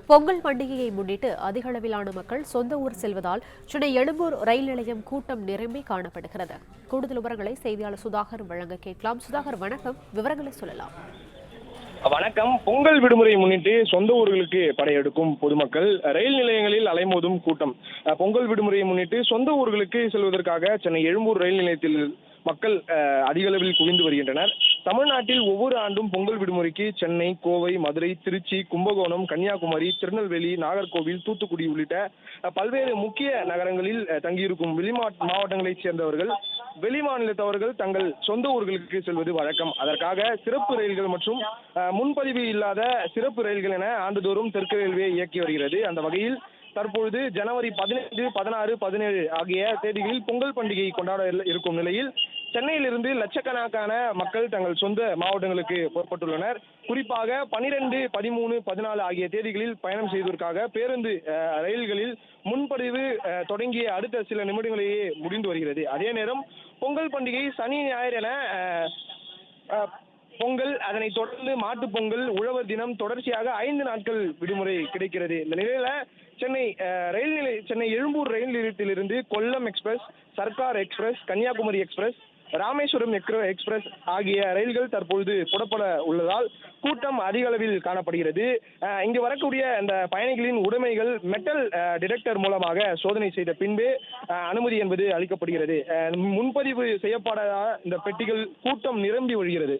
பொங்கல் பண்டிகையை முன்னிட்டு அதிக அளவிலான மக்கள் சொந்த ஊர் செல்வதால் சென்னை எழும்பூர் ரயில் நிலையம் கூட்டம் நிரம்பி காணப்படுகிறது. கூடுதல் விவரங்களை செய்தியாளர் சுதாகர் வழங்க கேட்கலாம். சுதாகர், வணக்கம். விவரங்களை சொல்லலாம். வணக்கம். பொங்கல் விடுமுறை முன்னிட்டு சொந்த ஊர்களுக்கு படையெடுக்கும் பொதுமக்கள், ரயில் நிலையங்களில் அலைமோதும் கூட்டம். பொங்கல் விடுமுறையை முன்னிட்டு சொந்த ஊர்களுக்கு செல்வதற்காக சென்னை எழும்பூர் ரயில் நிலையத்தில் மக்கள் அதிக அளவில் குவிந்து வருகின்றனர். தமிழ்நாட்டில் ஒவ்வொரு ஆண்டும் பொங்கல் விடுமுறைக்கு சென்னை, கோவை, மதுரை, திருச்சி, கும்பகோணம், கன்னியாகுமரி, திருநெல்வேலி, நாகர்கோவில், தூத்துக்குடி உள்ளிட்ட பல்வேறு முக்கிய நகரங்களில் தங்கியிருக்கும் மாவட்டங்களைச் சேர்ந்தவர்கள், வெளி மாநிலத்தவர்கள் தங்கள் சொந்த ஊர்களுக்கு செல்வது வழக்கம். அதற்காக சிறப்பு ரயில்கள் மற்றும் முன்பதிவு இல்லாத சிறப்பு ரயில்கள் என ஆண்டுதோறும் தெற்கு ரயில்வே இயக்கி வருகிறது. அந்த வகையில் தற்பொழுது ஜனவரி 15, 16, 17 ஆகிய தேதிகளில் பொங்கல் பண்டிகை கொண்டாட இருக்கும் நிலையில் சென்னையிலிருந்து லட்சக்கணக்கான மக்கள் தங்கள் சொந்த மாவட்டங்களுக்கு புறப்பட்டுள்ளனர். குறிப்பாக 12, 13, 14 ஆகிய தேதிகளில் பயணம் செய்வதற்காக பேருந்து ரயில்களில் முன்பதிவு தொடங்கிய அடுத்த சில நிமிடங்களிலேயே முடிந்து வருகிறது. அதே நேரம் பொங்கல் பண்டிகை சனி, ஞாயிறு என பொங்கல், அதனைத் தொடர்ந்து மாட்டுப் பொங்கல், உழவர் தினம், தொடர்ச்சியாக 5 நாட்கள் விடுமுறை கிடைக்கிறது. இந்த நிலையில சென்னை எழும்பூர் ரயில் நிலையத்திலிருந்து Kollam express, Circar express, Kanniyakumari express, Rameswaram express ஆகிய ரயில்கள் தற்பொழுது புறப்பட உள்ளதால் கூட்டம் அதிக அளவில் காணப்படுகிறது. இங்கு வரக்கூடிய இந்த பயணிகளின் உடைமைகள் மெட்டல் டிடெக்டர் மூலமாக சோதனை செய்த பின்பே அனுமதி என்பது அளிக்கப்படுகிறது. முன்பதிவு செய்யப்படாத இந்த பெட்டிகள் கூட்டம் நிரம்பி வழிகிறது.